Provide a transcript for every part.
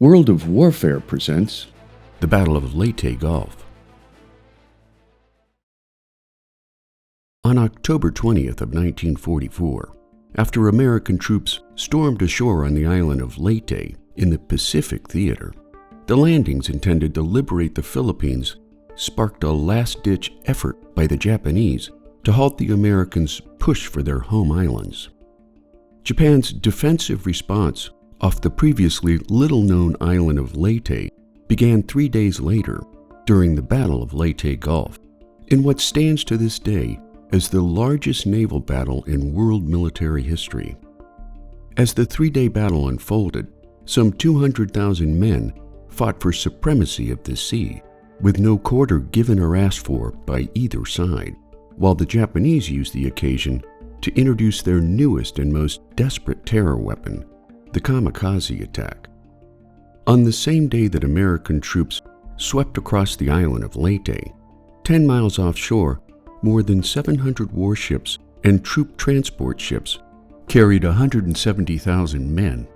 World of Warfare presents the Battle of Leyte Gulf. On October 20th of 1944, after American troops stormed ashore on the island of Leyte in the Pacific Theater, the landings intended to liberate the Philippines sparked a last-ditch effort by the Japanese to halt the Americans' push for their home islands. Japan's defensive response off the previously little-known island of Leyte began 3 days later during the Battle of Leyte Gulf, in what stands to this day as the largest naval battle in world military history. As the 3-day battle unfolded, some 200,000 men fought for supremacy of the sea, with no quarter given or asked for by either side, while the Japanese used the occasion to introduce their newest and most desperate terror weapon, the Kamikaze attack. On the same day that American troops swept across the island of Leyte, 10 miles offshore, more than 700 warships and troop transport ships carried 170,000 men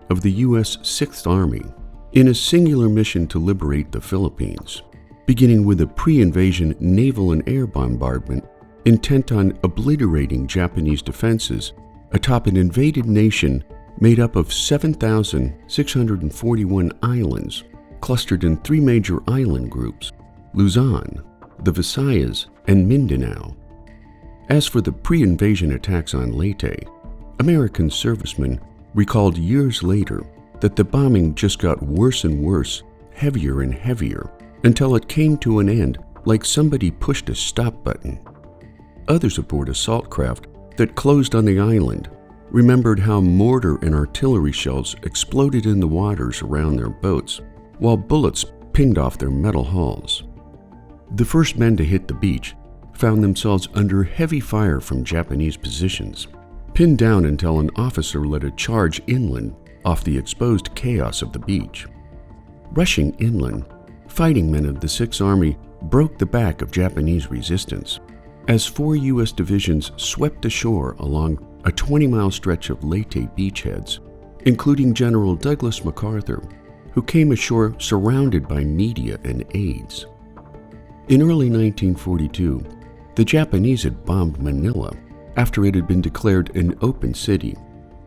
of the U.S. 6th Army in a singular mission to liberate the Philippines, beginning with a pre-invasion naval and air bombardment intent on obliterating Japanese defenses atop an invaded nation made up of 7,641 islands clustered in 3 major island groups: Luzon, the Visayas, and Mindanao. As for the pre-invasion attacks on Leyte, American servicemen recalled years later that the bombing just got worse and worse, heavier and heavier, until it came to an end like somebody pushed a stop button. Others aboard assault craft that closed on the island remembered how mortar and artillery shells exploded in the waters around their boats, while bullets pinged off their metal hulls. The first men to hit the beach found themselves under heavy fire from Japanese positions, pinned down until an officer led a charge inland off the exposed chaos of the beach. Rushing inland, fighting men of the 6th Army broke the back of Japanese resistance, as 4 U.S. divisions swept ashore along a 20-mile stretch of Leyte beachheads, including General Douglas MacArthur, who came ashore surrounded by media and aides. In early 1942, the Japanese had bombed Manila after it had been declared an open city,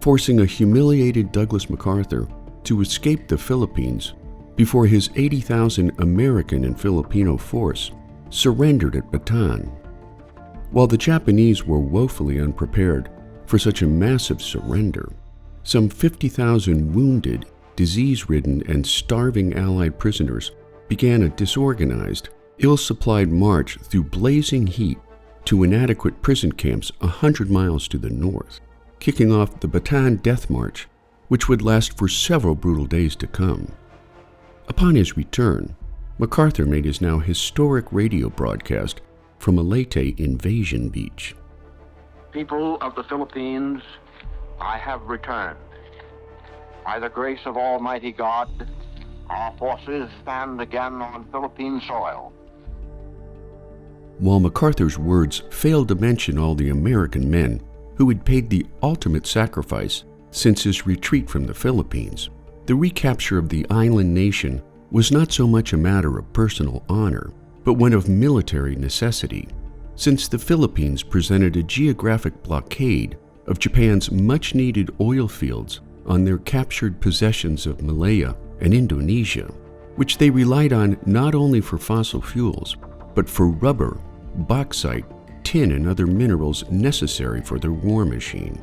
forcing a humiliated Douglas MacArthur to escape the Philippines before his 80,000 American and Filipino force surrendered at Bataan. While the Japanese were woefully unprepared for such a massive surrender, some 50,000 wounded, disease-ridden, and starving Allied prisoners began a disorganized, ill-supplied march through blazing heat to inadequate prison camps 100 miles to the north, kicking off the Bataan Death March, which would last for several brutal days to come. Upon his return, MacArthur made his now historic radio broadcast from a Leyte invasion beach. People of the Philippines, I have returned. By the grace of Almighty God, our forces stand again on Philippine soil. While MacArthur's words failed to mention all the American men who had paid the ultimate sacrifice since his retreat from the Philippines, the recapture of the island nation was not so much a matter of personal honor, but one of military necessity, since the Philippines presented a geographic blockade of Japan's much-needed oil fields on their captured possessions of Malaya and Indonesia, which they relied on not only for fossil fuels, but for rubber, bauxite, tin, and other minerals necessary for their war machine.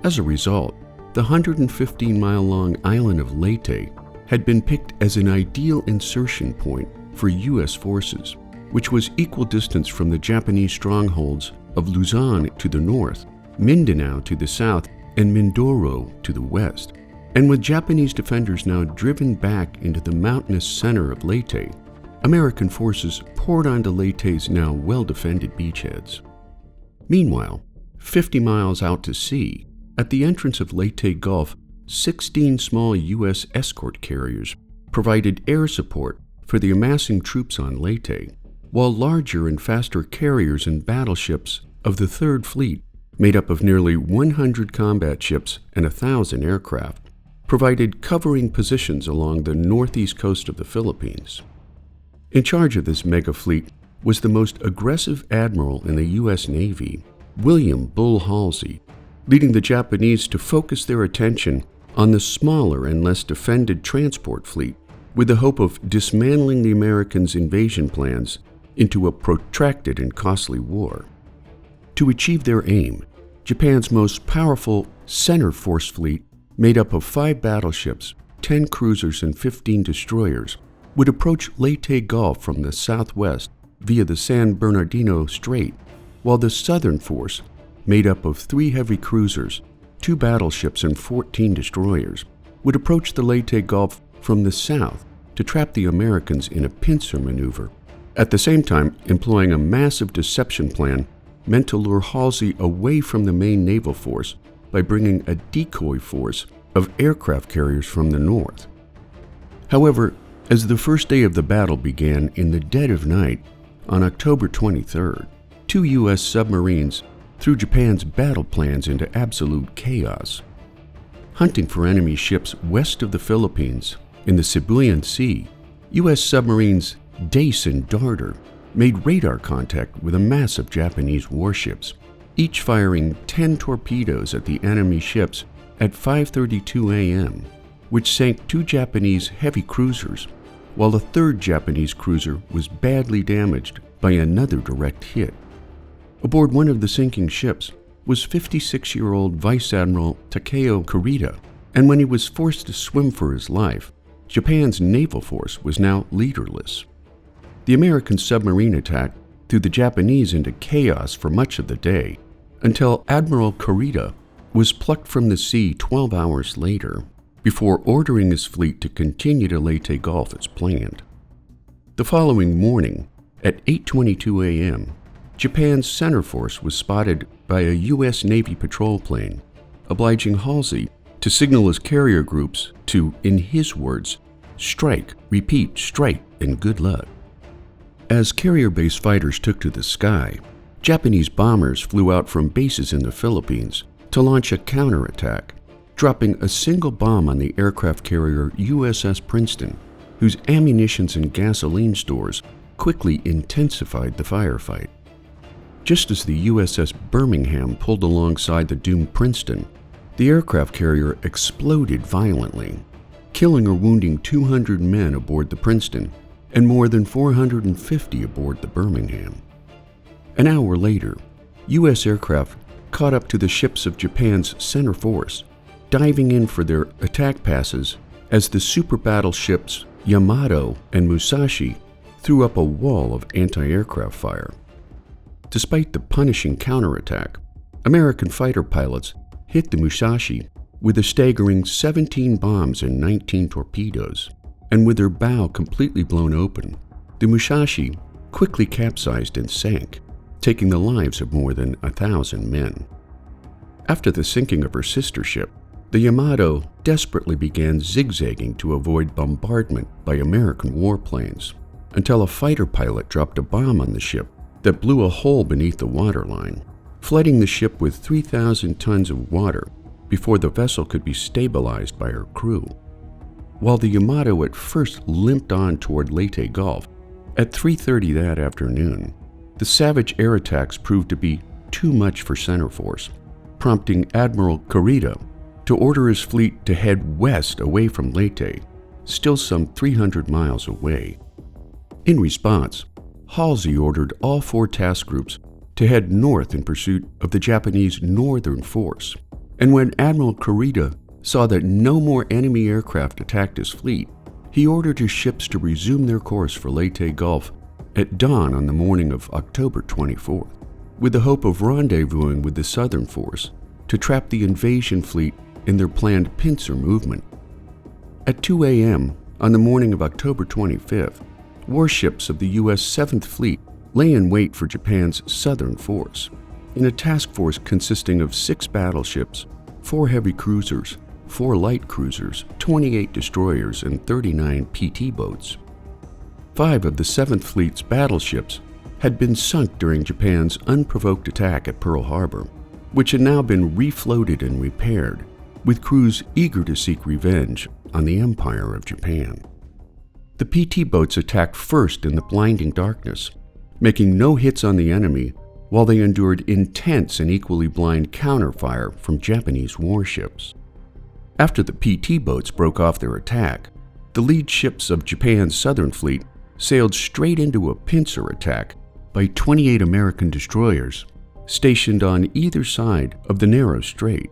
As a result, the 115-mile-long island of Leyte had been picked as an ideal insertion point for U.S. forces, which was equal distance from the Japanese strongholds of Luzon to the north, Mindanao to the south, and Mindoro to the west. And with Japanese defenders now driven back into the mountainous center of Leyte, American forces poured onto Leyte's now well-defended beachheads. Meanwhile, 50 miles out to sea, at the entrance of Leyte Gulf, 16 small U.S. escort carriers provided air support for the amassing troops on Leyte, while larger and faster carriers and battleships of the 3rd Fleet, made up of nearly 100 combat ships and 1,000 aircraft, provided covering positions along the northeast coast of the Philippines. In charge of this mega fleet was the most aggressive admiral in the U.S. Navy, William Bull Halsey, leading the Japanese to focus their attention on the smaller and less defended transport fleet, with the hope of dismantling the Americans' invasion plans into a protracted and costly war. To achieve their aim, Japan's most powerful center force fleet, made up of 5 battleships, 10 cruisers, and 15 destroyers, would approach Leyte Gulf from the southwest via the San Bernardino Strait, while the southern force, made up of 3 heavy cruisers, 2 battleships, and 14 destroyers, would approach the Leyte Gulf from the south to trap the Americans in a pincer maneuver, at the same time employing a massive deception plan meant to lure Halsey away from the main naval force by bringing a decoy force of aircraft carriers from the north. However, as the first day of the battle began in the dead of night on October 23rd, 2 U.S. submarines threw Japan's battle plans into absolute chaos. Hunting for enemy ships west of the Philippines in the Sibuyan Sea, U.S. submarines Dace and Darter made radar contact with a mass of Japanese warships, each firing 10 torpedoes at the enemy ships at 5:32 a.m., which sank 2 Japanese heavy cruisers, while a 3rd Japanese cruiser was badly damaged by another direct hit. Aboard one of the sinking ships was 56-year-old Vice Admiral Takeo Kurita, and when he was forced to swim for his life, Japan's naval force was now leaderless. The American submarine attack threw the Japanese into chaos for much of the day, until Admiral Kurita was plucked from the sea 12 hours later, before ordering his fleet to continue to Leyte Gulf as planned. The following morning, at 8:22 a.m., Japan's center force was spotted by a U.S. Navy patrol plane, obliging Halsey to signal his carrier groups to, in his words, strike, repeat, strike, and good luck. As carrier-based fighters took to the sky, Japanese bombers flew out from bases in the Philippines to launch a counterattack, dropping a single bomb on the aircraft carrier USS Princeton, whose ammunitions and gasoline stores quickly intensified the firefight. Just as the USS Birmingham pulled alongside the doomed Princeton, the aircraft carrier exploded violently, killing or wounding 200 men aboard the Princeton and more than 450 aboard the Birmingham. An hour later, U.S. aircraft caught up to the ships of Japan's center force, diving in for their attack passes as the super battleships Yamato and Musashi threw up a wall of anti-aircraft fire. Despite the punishing counterattack, American fighter pilots hit the Musashi with a staggering 17 bombs and 19 torpedoes, and with their bow completely blown open, the Musashi quickly capsized and sank, taking the lives of more than 1,000 men. After the sinking of her sister ship, the Yamato desperately began zigzagging to avoid bombardment by American warplanes, until a fighter pilot dropped a bomb on the ship that blew a hole beneath the waterline, flooding the ship with 3,000 tons of water before the vessel could be stabilized by her crew. While the Yamato at first limped on toward Leyte Gulf, at 3:30 that afternoon, the savage air attacks proved to be too much for center force, prompting Admiral Kurita to order his fleet to head west away from Leyte, still some 300 miles away. In response, Halsey ordered all 4 task groups to head north in pursuit of the Japanese northern force, and when Admiral Kurita saw that no more enemy aircraft attacked his fleet, he ordered his ships to resume their course for Leyte Gulf at dawn on the morning of October 24th, with the hope of rendezvousing with the southern force to trap the invasion fleet in their planned pincer movement. At 2 a.m. on the morning of October 25th, warships of the U.S. 7th Fleet lay in wait for Japan's southern force, in a task force consisting of 6 battleships, 4 heavy cruisers, 4 light cruisers, 28 destroyers, and 39 PT boats. 5 of the 7th Fleet's battleships had been sunk during Japan's unprovoked attack at Pearl Harbor, which had now been refloated and repaired, with crews eager to seek revenge on the Empire of Japan. The PT boats attacked first in the blinding darkness, making no hits on the enemy while they endured intense and equally blind counterfire from Japanese warships. After the PT boats broke off their attack, the lead ships of Japan's Southern Fleet sailed straight into a pincer attack by 28 American destroyers stationed on either side of the narrow strait.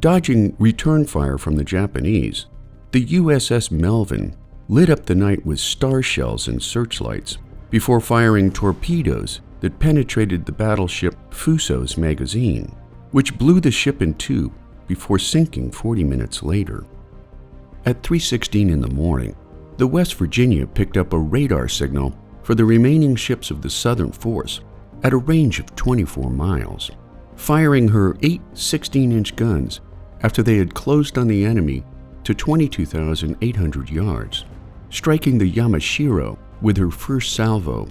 Dodging return fire from the Japanese, the USS Melvin lit up the night with star shells and searchlights before firing torpedoes that penetrated the battleship Fuso's magazine, which blew the ship in two before sinking 40 minutes later. At 3:16 in the morning, the West Virginia picked up a radar signal for the remaining ships of the Southern Force at a range of 24 miles, firing her 8 16-inch guns after they had closed on the enemy to 22,800 yards, striking the Yamashiro with her first salvo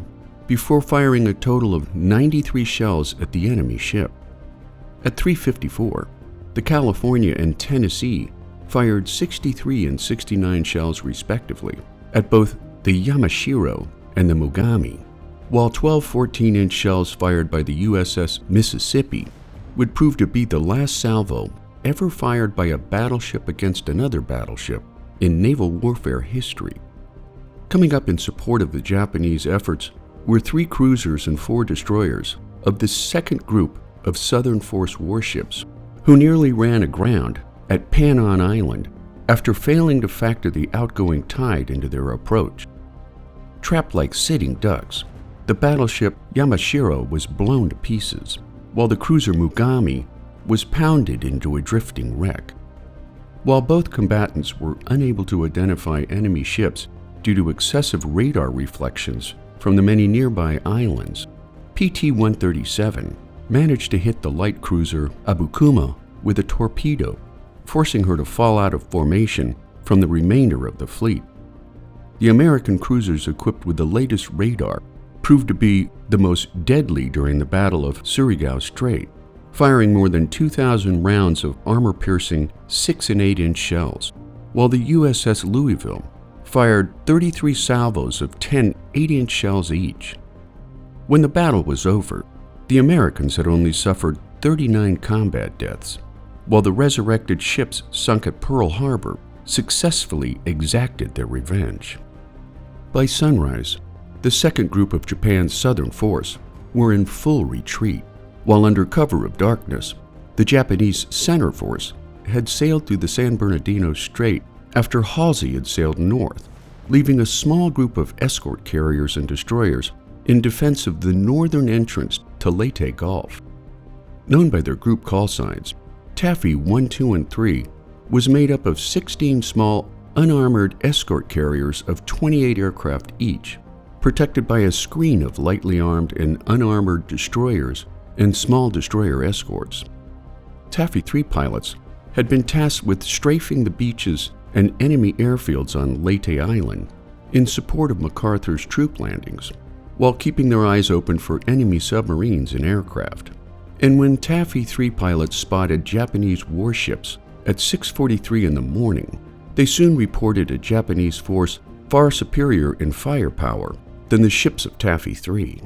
before firing a total of 93 shells at the enemy ship. At 3:54, the California and Tennessee fired 63 and 69 shells respectively at both the Yamashiro and the Mogami, while 12 14-inch shells fired by the USS Mississippi would prove to be the last salvo ever fired by a battleship against another battleship in naval warfare history. Coming up in support of the Japanese efforts were 3 cruisers and 4 destroyers of the second group of Southern Force warships, who nearly ran aground at Pannon Island after failing to factor the outgoing tide into their approach. Trapped like sitting ducks, the battleship Yamashiro was blown to pieces, while the cruiser Mogami was pounded into a drifting wreck. While both combatants were unable to identify enemy ships due to excessive radar reflections from the many nearby islands, PT-137 managed to hit the light cruiser Abukuma with a torpedo, forcing her to fall out of formation from the remainder of the fleet. The American cruisers equipped with the latest radar proved to be the most deadly during the Battle of Surigao Strait, firing more than 2,000 rounds of armor-piercing 6 and 8-inch shells, while the USS Louisville fired 33 salvos of 10 8-inch shells each. When the battle was over, the Americans had only suffered 39 combat deaths, while the resurrected ships sunk at Pearl Harbor successfully exacted their revenge. By sunrise, the second group of Japan's Southern Force were in full retreat, while under cover of darkness, the Japanese Center Force had sailed through the San Bernardino Strait after Halsey had sailed north, leaving a small group of escort carriers and destroyers in defense of the northern entrance to Leyte Gulf. Known by their group call signs, Taffy 1, 2, and 3 was made up of 16 small, unarmored escort carriers of 28 aircraft each, protected by a screen of lightly armed and unarmored destroyers and small destroyer escorts. Taffy 3 pilots had been tasked with strafing the beaches and enemy airfields on Leyte Island in support of MacArthur's troop landings, while keeping their eyes open for enemy submarines and aircraft. And when Taffy 3 pilots spotted Japanese warships at 6:43 in the morning, they soon reported a Japanese force far superior in firepower than the ships of Taffy 3.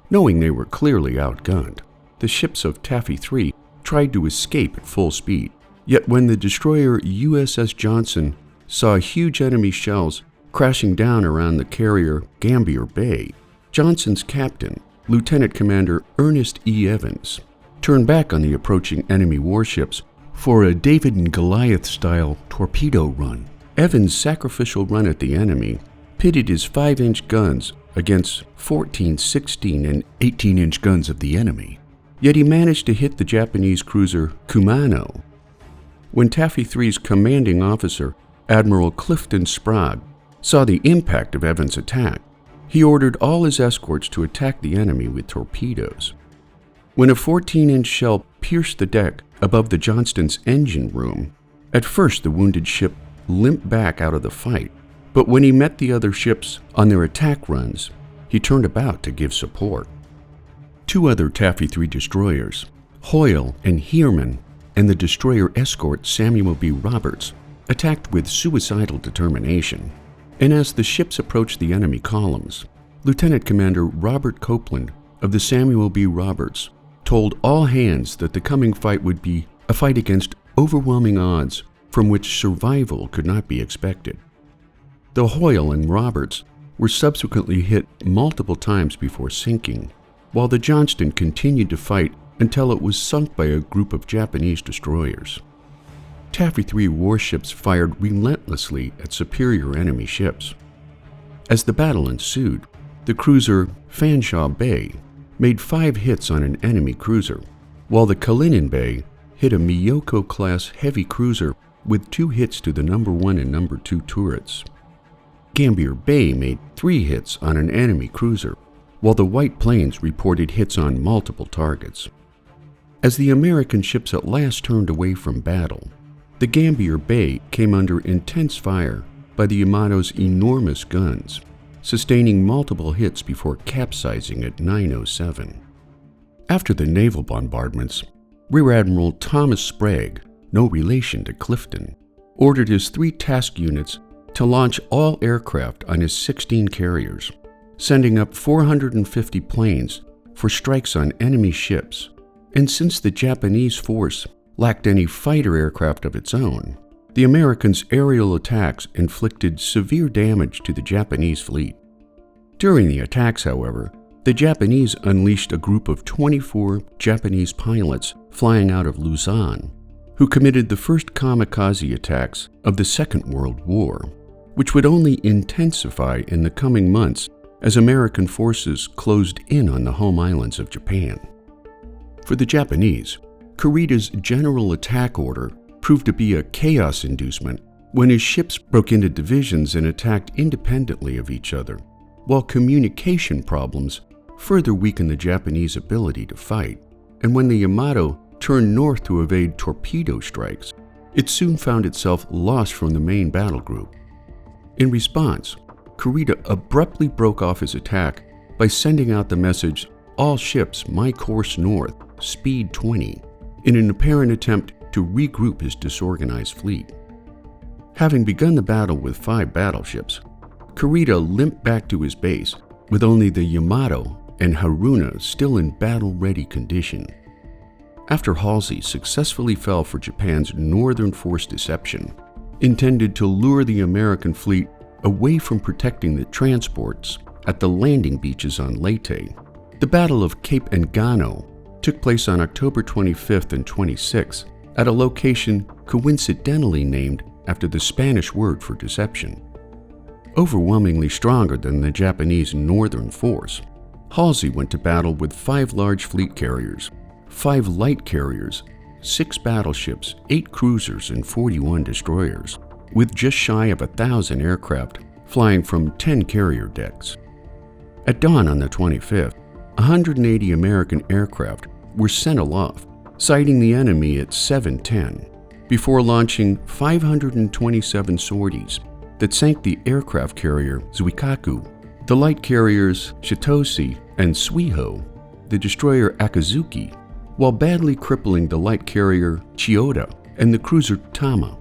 Knowing they were clearly outgunned, the ships of Taffy 3 tried to escape at full speed. Yet when the destroyer USS Johnson saw huge enemy shells crashing down around the carrier Gambier Bay, Johnson's captain, Lieutenant Commander Ernest E. Evans, turned back on the approaching enemy warships for a David and Goliath-style torpedo run. Evans' sacrificial run at the enemy pitted his 5-inch guns against 14, 16, and 18-inch guns of the enemy. Yet he managed to hit the Japanese cruiser Kumano. When Taffy 3's commanding officer, Admiral Clifton Sprague, saw the impact of Evans' attack, he ordered all his escorts to attack the enemy with torpedoes. When a 14-inch shell pierced the deck above the Johnston's engine room, at first the wounded ship limped back out of the fight, but when he met the other ships on their attack runs, he turned about to give support. 2 other Taffy 3 destroyers, Hoyle and Heerman, and the destroyer escort Samuel B. Roberts attacked with suicidal determination, and as the ships approached the enemy columns, Lieutenant Commander Robert Copeland of the Samuel B. Roberts told all hands that the coming fight would be a fight against overwhelming odds from which survival could not be expected. The Hoyle and Roberts were subsequently hit multiple times before sinking, while the Johnston continued to fight until it was sunk by a group of Japanese destroyers. Taffy III warships fired relentlessly at superior enemy ships. As the battle ensued, the cruiser Fanshawe Bay made 5 hits on an enemy cruiser, while the Kalinin Bay hit a Miyoko-class heavy cruiser with 2 hits to the No. 1 and No. 2 turrets. Gambier Bay made 3 hits on an enemy cruiser, while the White Plains reported hits on multiple targets. As the American ships at last turned away from battle, the Gambier Bay came under intense fire by the Yamato's enormous guns, sustaining multiple hits before capsizing at 9:07. After the naval bombardments, Rear Admiral Thomas Sprague, no relation to Clifton, ordered his 3 task units to launch all aircraft on his 16 carriers, sending up 450 planes for strikes on enemy ships. And since the Japanese force lacked any fighter aircraft of its own, the Americans' aerial attacks inflicted severe damage to the Japanese fleet. During the attacks, however, the Japanese unleashed a group of 24 Japanese pilots flying out of Luzon, who committed the first kamikaze attacks of the Second World War, which would only intensify in the coming months as American forces closed in on the home islands of Japan. For the Japanese, Kurita's general attack order proved to be a chaos inducement when his ships broke into divisions and attacked independently of each other, while communication problems further weakened the Japanese ability to fight. And when the Yamato turned north to evade torpedo strikes, it soon found itself lost from the main battle group. In response, Kurita abruptly broke off his attack by sending out the message, "All ships, my course north, speed 20, in an apparent attempt to regroup his disorganized fleet. Having begun the battle with 5 battleships, Kurita limped back to his base with only the Yamato and Haruna still in battle-ready condition. After Halsey successfully fell for Japan's Northern Force deception, intended to lure the American fleet away from protecting the transports at the landing beaches on Leyte, the Battle of Cape Engano took place on October 25th and 26th at a location coincidentally named after the Spanish word for deception. Overwhelmingly stronger than the Japanese Northern Force, Halsey went to battle with 5 large fleet carriers, 5 light carriers, 6 battleships, 8 cruisers, and 41 destroyers, with just shy of 1,000 aircraft flying from 10 carrier decks. At dawn on the 25th, 180 American aircraft were sent aloft, sighting the enemy at 7:10, before launching 527 sorties that sank the aircraft carrier Zuikaku, the light carriers Shitoshi and Suiho, the destroyer Akazuki, while badly crippling the light carrier Chiyoda and the cruiser Tama.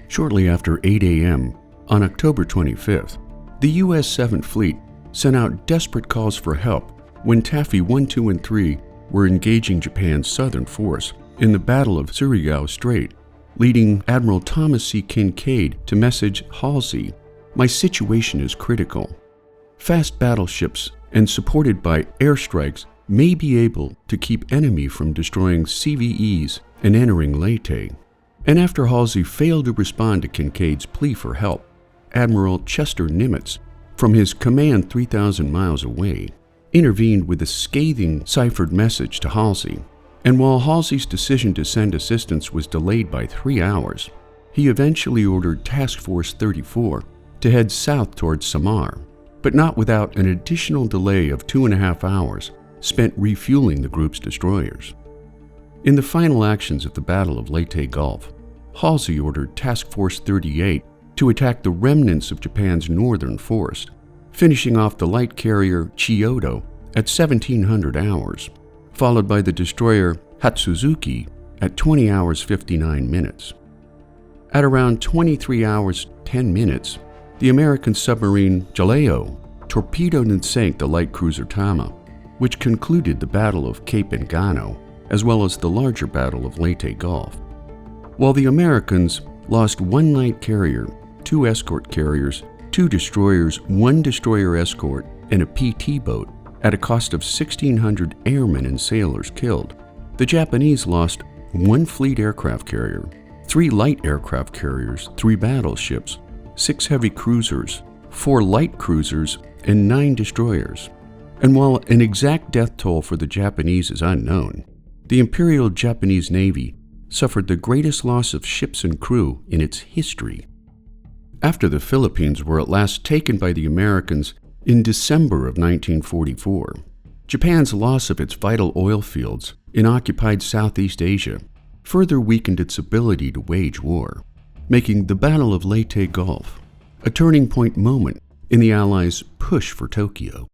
Shortly after 8 a.m. on October 25th, the U.S. 7th Fleet sent out desperate calls for help when Taffy 1, 2, and 3 were engaging Japan's southern force in the Battle of Surigao Strait, leading Admiral Thomas C. Kinkaid to message Halsey, "My situation is critical. Fast battleships and supported by airstrikes may be able to keep enemy from destroying CVEs and entering Leyte." And after Halsey failed to respond to Kinkaid's plea for help, Admiral Chester Nimitz, from his command 3,000 miles away, intervened with a scathing ciphered message to Halsey. And while Halsey's decision to send assistance was delayed by 3 hours, he eventually ordered Task Force 34 to head south towards Samar, but not without an additional delay of 2.5 hours spent refueling the group's destroyers. In the final actions of the Battle of Leyte Gulf, Halsey ordered Task Force 38 to attack the remnants of Japan's northern force, finishing off the light carrier Chiyoda at 1700 hours, followed by the destroyer Hatsuzuki at 20 hours 59 minutes. At around 23 hours 10 minutes, the American submarine Jaleo torpedoed and sank the light cruiser Tama, which concluded the Battle of Cape Engano, as well as the larger Battle of Leyte Gulf. While the Americans lost 1 light carrier, 2 escort carriers, 2 destroyers, 1 destroyer escort, and a PT boat at a cost of 1,600 airmen and sailors killed, the Japanese lost 1 fleet aircraft carrier, 3 light aircraft carriers, 3 battleships, 6 heavy cruisers, 4 light cruisers, and 9 destroyers. And while an exact death toll for the Japanese is unknown, the Imperial Japanese Navy suffered the greatest loss of ships and crew in its history. After the Philippines were at last taken by the Americans in December of 1944, Japan's loss of its vital oil fields in occupied Southeast Asia further weakened its ability to wage war, making the Battle of Leyte Gulf a turning point moment in the Allies' push for Tokyo.